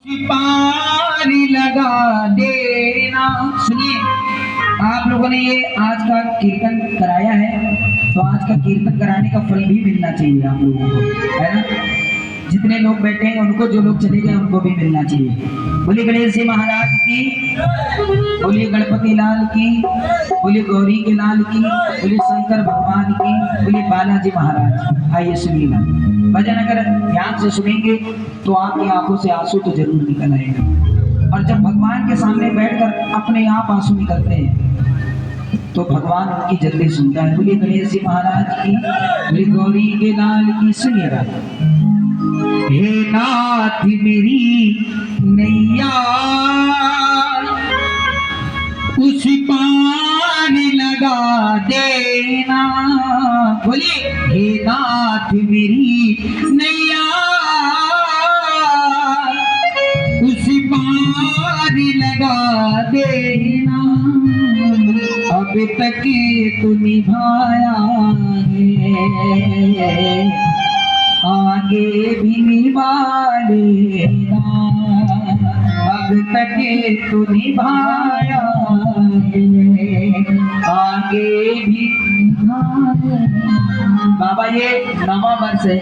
पानी लगा देना। सुनिए, आप लोगों ने ये आज का कीर्तन कराया है, तो आज का कीर्तन कराने का फल भी मिलना चाहिए आप लोगों को, है ना। जितने लोग बैठे हैं उनको, जो लोग चले गए उनको भी मिलना चाहिए। बोलिए गणेश जी महाराज की, बोलिए गणपति लाल की, बोलिए गौरी के लाल की, बोलिए शंकर भगवान की, बोलिए बालाजी महाराज। आइए सुनिएगा भजन, अगर ध्यान से सुनेंगे तो आपकी आंखों से आंसू तो जरूर निकल आएंगे। और जब भगवान के सामने बैठकर अपने आप आंसू निकलते हैं तो भगवान उनकी जल्दी सुनता है। बोलिए गणेश जी महाराज की, बोलिए गौरी के लाल की। सुनिएगा। हे नाथ मेरी नैया उस पानी लगा देना। बोलिए हे नाथ मेरी नैया उस पानी लगा देना। अब तक तू निभाया है, आगे भी निभा लेना। अब तक तू निभाया है, आगे भी निभा लेना। बाबा ये 9वां वर्ष है,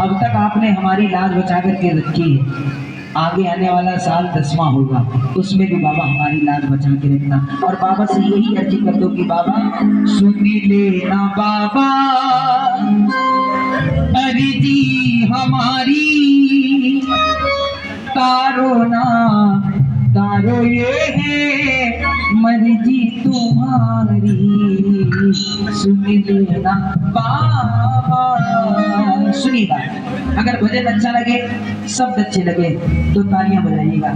अब तक आपने हमारी लाज बचा करके रखी है। आगे आने वाला साल 10वां होगा, उसमें भी बाबा हमारी लाज बचा के रखना। और बाबा से यही अर्जी कर दो कि बाबा सुन लेना बाबा अर्जी हमारी, तारो ना तारो ये है मर्जी तुम्हारी। सुन लेना बाबा। सुनिएगा, अगर भजन अच्छा लगे, शब्द अच्छे लगे तो तालियां बजाइएगा।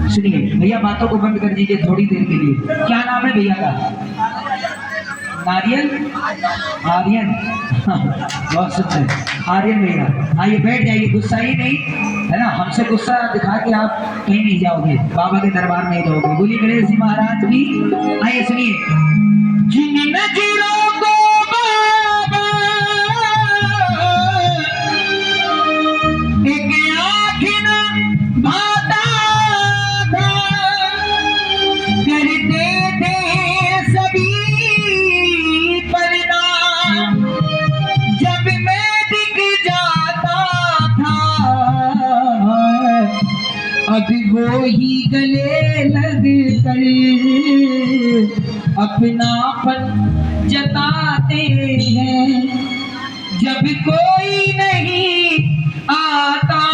सुनिए भैया, बातों को बंद कर दीजिए थोड़ी देर के लिए। क्या नाम है भैया का? नारियल आर्यन। बहुत सुंदर आर्यन भैया, आइए बैठ जाइए, गुस्सा ही नहीं है ना। हमसे गुस्सा दिखा के आप कहीं नहीं जाओगे, बाबा के दरबार नहीं जाओगे। बोलिए गणेश जी महाराज की। आइए सुनिए। जिन नजरों को बाबा एक आँख न भाता था, करते थे सभी परिणाम। जब मैं दिख जाता था अब वो ही गले लग कर अपनापन जताते हैं। जब कोई नहीं आता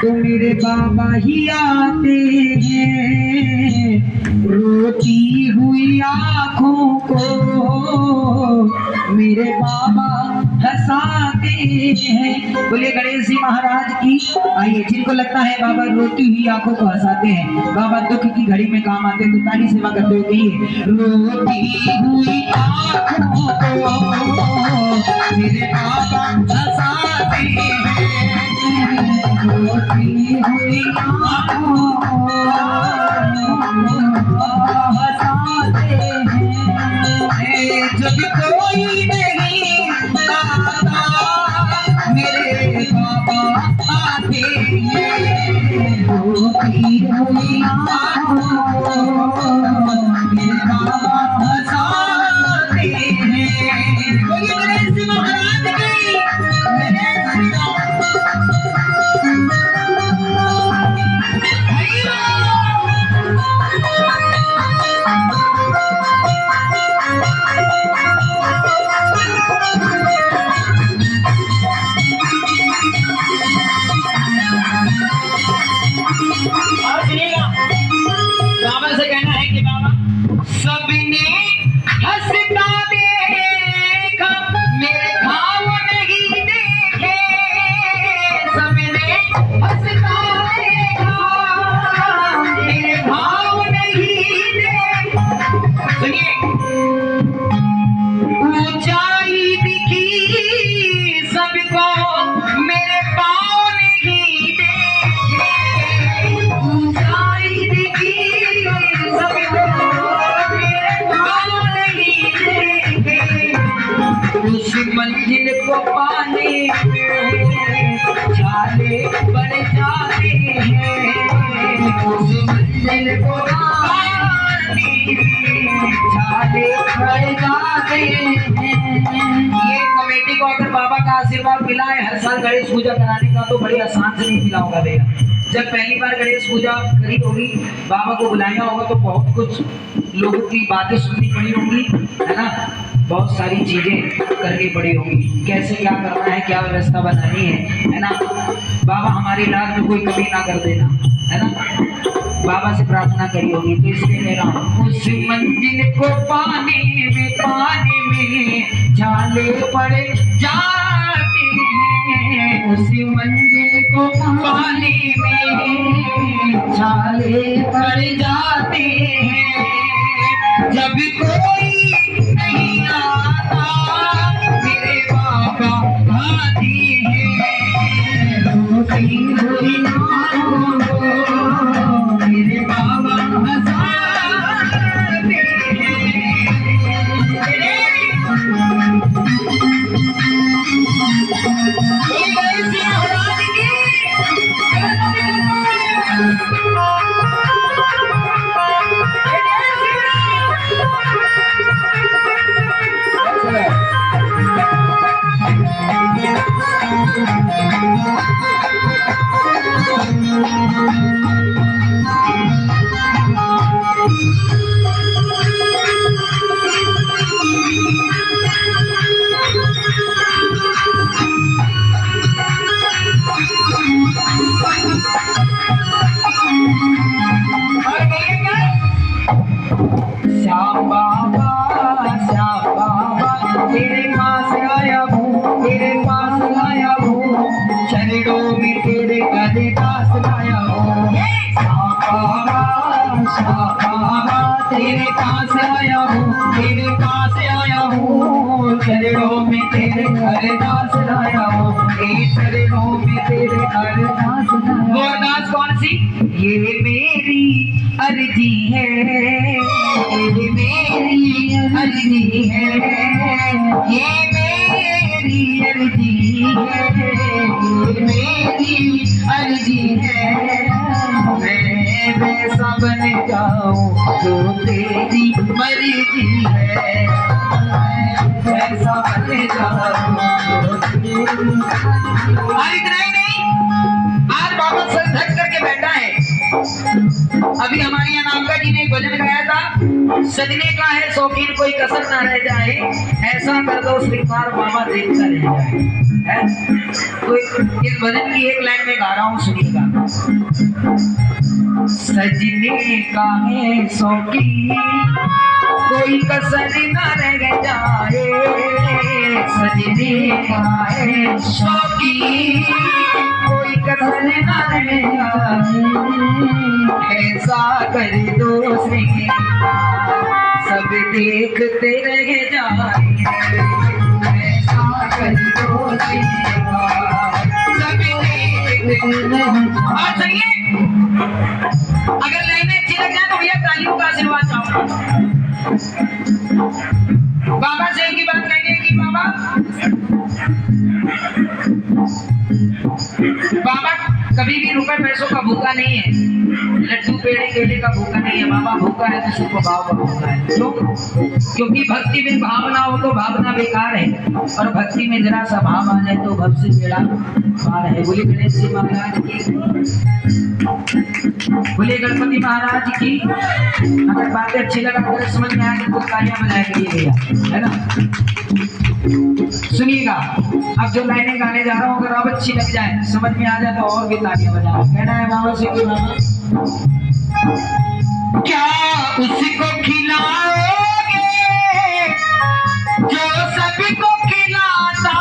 तो मेरे बाबा ही आते हैं। रोती हुई आँखों को मेरे बाबा हंसाते हैं। बोले गणेश जी महाराज की। आइए, जिनको लगता है बाबा रोती हुई आंखों को हंसाते हैं, बाबा दुख की घड़ी में काम आते हैं, तो ताली सेवा करते हुए कहिए रोती हुई आंखों को मेरे बाबा हंसाते हैं। रोती हुई आंखों को हंसाते हैं। जब कोई नहीं आता मेरे बाबा आते हैं। रोती हुई आंखों मेरे बाबा हंसाते हैं। बोलिए गणेश जी महाराज की। आशीर्वाद मिला है हर साल गणेश पूजा कराने का, तो बड़ी आसान से नहीं मिला होगा भैया। जब पहली बार गणेश पूजा करी होगी, बाबा को बुलाया होगा, तो बहुत कुछ लोगों की बातें सुननी पड़ी होंगी, है ना, बहुत सारी चीजें करनी पड़ी होंगी, कैसे क्या करना है, क्या व्यवस्था बनानी है ना। बाबा हमारी लाज में कोई कमी ना कर देना, है ना, बाबा से प्रार्थना करी होगी। तो इसलिए कह रहा हूँ, उस मंजिल को पाने में झाले पड़े जाते हैं, उस मंजिल को पाने में झाले पड़ जाते हैं, जब कोई नहीं आता मेरे बाबा आते हैं, रोती हुई मेरे बाबा हंसाते श्याम बाबा तेरे पास आया हूँ, तेरे पास आया हूँ, चरणों में तेरे अरदास लाया हूँ। श्याम बाबा तेरे पास आया हूँ, तेरे पास आया हूँ, चरणों में तेरे अरदास लाया हूँ, चरणों में तेरे अरदास लाया हूँ। वो अरदास कौन सी? ये मेरी अर्जी है, ये मेरी अर्जी है, ये मेरी अर्जी है, ये मेरी अर्जी है, मैं वैसा बन जाऊं जो तेरी मर्जी है, वैसा बन जाऊं जो तेरी मर्जी। और इतना ही नहीं, आज बाबा सर धक करके बैठा है। अभी हमारे यहाँ नामका जी ने एक भजन गाया था, सजने का है शौकीन कोई कसर ना रह जाए, ऐसा कर दो श्रीकार बाबा देखता रह जाए, है? तो इस भजन की एक लाइन में गा रहा हूँ, सुनिएगा। सजने का है शौकीन कोई कसर ना रह जाए, सजने का है शौकीन कोई कसर ना रह जाए, ऐसा कर दो श्रीकार सब देखते रह जाए, ऐसा कर दो श्रीकार सब देखते रह जाए। और सुनिए, अगर लाइनें अच्छी लग जाए तो भैया तालियों का आशीर्वाद चाहूंगा। बाबा से एक ही बात कहेंगे कि बाबा कभी भी रुपए पैसों का भूखा नहीं है, लड्डू पेड़े केले का भूखा नहीं है, बाबा भूखा है तो सिर्फ भाव का भूखा है। क्यों? क्योंकि भक्ति में भावना हो तो भावना बेकार है, और भक्ति में जरा सा भाव आ जाए तो भक्ति से बेड़ा पार है। बोले गणेश जी महाराज की, बोले गणपति महाराज की। अगर बातें अच्छी लगा, अगर समझ में आए तो तालियां बजाया करिए भैया, है ना। सुनिएगा, अब जो लाइनें गाने जा रहा हूँ, अगर अब अच्छी लग जाए, समझ में आ जाए तो और भी तालियां बजाओ। कहना है बाबा से कि बाबा क्या उसको खिलाओगे जो सबको खिलाता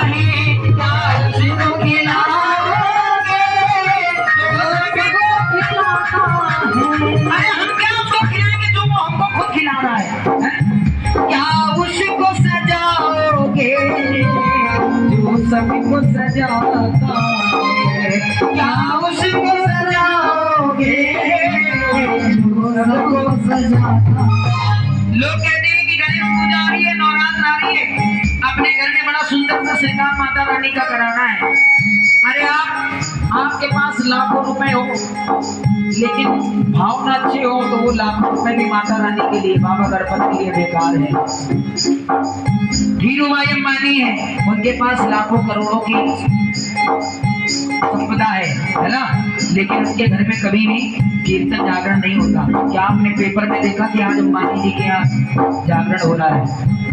है, क्या उसको खिलाओगे जो सबको खिलाता है। अरे हम क्या उसको खिलाएंगे जो वो हमको खुद खिला रहा है? क्या उसको सजाओगे जो सबको सजाता है, क्या उसको सजाओगे जो सबको सजाता। लोग कहते हैं कि गणेश पूजा आ रही है, नवरात्र आ रही है, अपने घर में बड़ा सुंदर सा श्रृंगार माता रानी का कराना है। अरे आपके पास लाखों रुपए हो, लेकिन भावना अच्छी हो तो वो लाखों रुपए भी माता रानी के लिए, बाबा गणपति के लिए बेकार है। धीरूभाई अंबानी है, उनके पास लाखों करोड़ों की संपदा है ना, लेकिन उनके घर में कभी भी कीर्तन जागरण नहीं होता। क्या आपने पेपर में देखा कि आज अंबानी जी के यहाँ जागरण हो रहा है?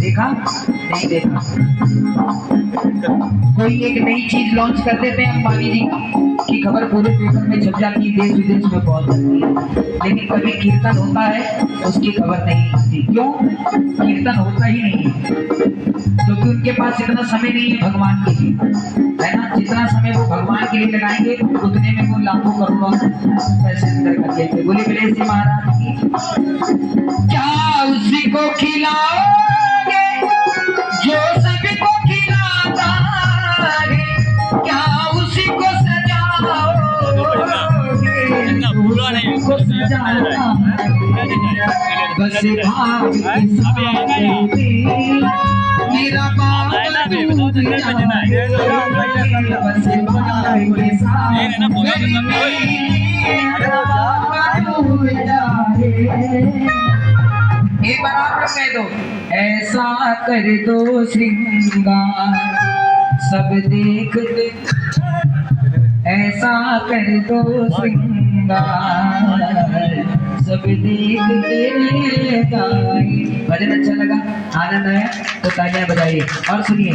देखा? नहीं देखा। कोई एक नई चीज लॉन्च कर देते हैं अंबानी जी की खबर पूरे पेपर में छप जाती है, देश विदेश में पहुंच जाती है, लेकिन कभी कीर्तन होता है उसकी खबर नहीं आती। क्यों? कीर्तन होता ही नहीं है, क्योंकि उनके पास इतना समय नहीं है भगवान के लिए, है ना। जितना समय वो भगवान के लिए लगाएंगे उतने में वो लाखों करोड़ों पैसे अंदर कर देंगे। बोले गणेश जी महाराज की। क्या उसी को खिलाओगे जो सभी को खिलाता है, क्या उसी को सजाओगे को सजाता है, बस भाग के साथ मेरा बाप डूब जाए, बस भाग के साथ मेरा बाप डूब जाए। एक बार आप लोग कह दो, ऐसा कर दो श्रृंगार सब देख ले, ऐसा कर दो श्रृंगार सब देख ले गाए। भजन अच्छा लगा, आनंद आया तो तालियां बजाइए और सुनिए।